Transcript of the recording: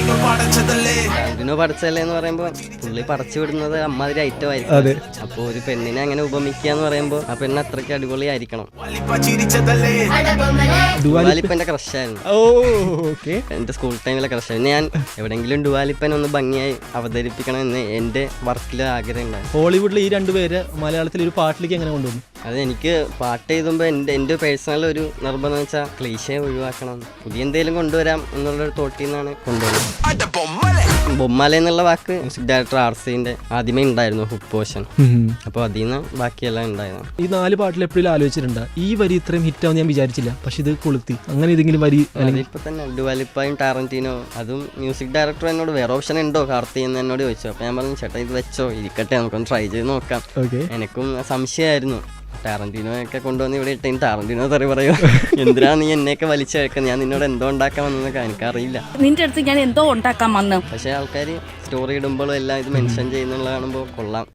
ടാരന്റിനോ പഠിച്ചല്ലേ എന്ന് പറയുമ്പോൾ പുള്ളി പടച്ചു വിടുന്നത് അമ്മാതിരി ഐറ്റം ആയിരിക്കും. അപ്പൊ ഒരു പെണ്ണിനെ അങ്ങനെ ഉപമിക്കുക എന്ന് പറയുമ്പോൾ ആ പെണ്ണ് അത്രയ്ക്ക് അടിപൊളിയായിരിക്കണം. ഡുവാലിപ്പന്റെ ക്രഷായിരുന്നു. എന്റെ സ്കൂൾ ടൈമിലെ ക്രഷായിരുന്നു. ഞാൻ എവിടെയെങ്കിലും ഡുവാലിപ്പൻ ഒന്ന് ഭംഗിയായി അവതരിപ്പിക്കണമെന്ന് എന്റെ വർക്കിൽ ആഗ്രഹം ഉണ്ടായിരുന്നു. ഹോളിവുഡിൽ ഈ രണ്ടുപേര് മലയാളത്തിൽ ഒരു പാട്ടിലേക്ക് എങ്ങനെ കൊണ്ടുവന്നു? അത് എനിക്ക് പാട്ട് എഴുതുമ്പോൾ എൻ്റെ പേഴ്സണൽ ഒരു നിർബന്ധം എന്ന് വെച്ചാൽ ക്ലീശയെ ഒഴിവാക്കണം, പുതിയ എന്തെങ്കിലും കൊണ്ടുവരാം എന്നുള്ളൊരു തോട്ടിൽ നിന്നാണ് കൊണ്ടുവരുന്നത്. ബൊമ്മാല എന്നുള്ള വാക്ക് മ്യൂസിക് ഡയറക്ടർ ആർസിന്റെ ആദ്യമേ ഉണ്ടായിരുന്നു, ഹുക്ക് പോർഷൻ. അപ്പോൾ അതിൽ നിന്ന് ബാക്കിയെല്ലാം ഉണ്ടായിരുന്നു. ഈ 4 പാട്ടിൽ എപ്പോഴും ആലോചിച്ചിട്ടുണ്ട് ഈ വരി ഇത്രയും ഹിറ്റാവും ഞാൻ വിചാരിച്ചില്ല, പക്ഷെ ഇത് കൊളുത്തി, അങ്ങനെ ഏതെങ്കിലും വരി? ഇപ്പൊ തന്നെ ഡുവാലിപ്പയും ടാരന്റീനോ, അതും മ്യൂസിക് ഡയറക്ടർ എന്നോട് വേറെ ഓപ്ഷൻ ഉണ്ടോ കാർത്തി എന്ന് എന്നോട് ചോദിച്ചു. അപ്പൊ ഞാൻ പറഞ്ഞു ചേട്ടാ ഇത് വെച്ചോ, ഇരിക്കട്ടെ, നമുക്കൊന്ന് ട്രൈ ചെയ്ത് നോക്കാം. എനിക്കും സംശയമായിരുന്നു ടാരന്റീനോയൊക്കെ കൊണ്ടുവന്ന് ഇവിടെ ഇട്ടേന് ടാരന്റീനോ തെറി പറയോ, എന്തിനാ നീ എന്നെയൊക്കെ വലിച്ചെടുക്കുന്നത്, ഞാൻ നിന്നോട് എന്തോ ഉണ്ടാക്കാൻ വന്നതൊക്കെ എനിക്കറിയില്ല. നിന്റെ അടുത്ത് ഞാൻ എന്തോ ഉണ്ടാക്കാൻ വന്നു. പക്ഷെ ആൾക്കാർ സ്റ്റോറി ഇടുമ്പോഴും എല്ലാം ഇത് മെൻഷൻ ചെയ്യുന്നുള്ള കാണുമ്പോൾ കൊള്ളാം.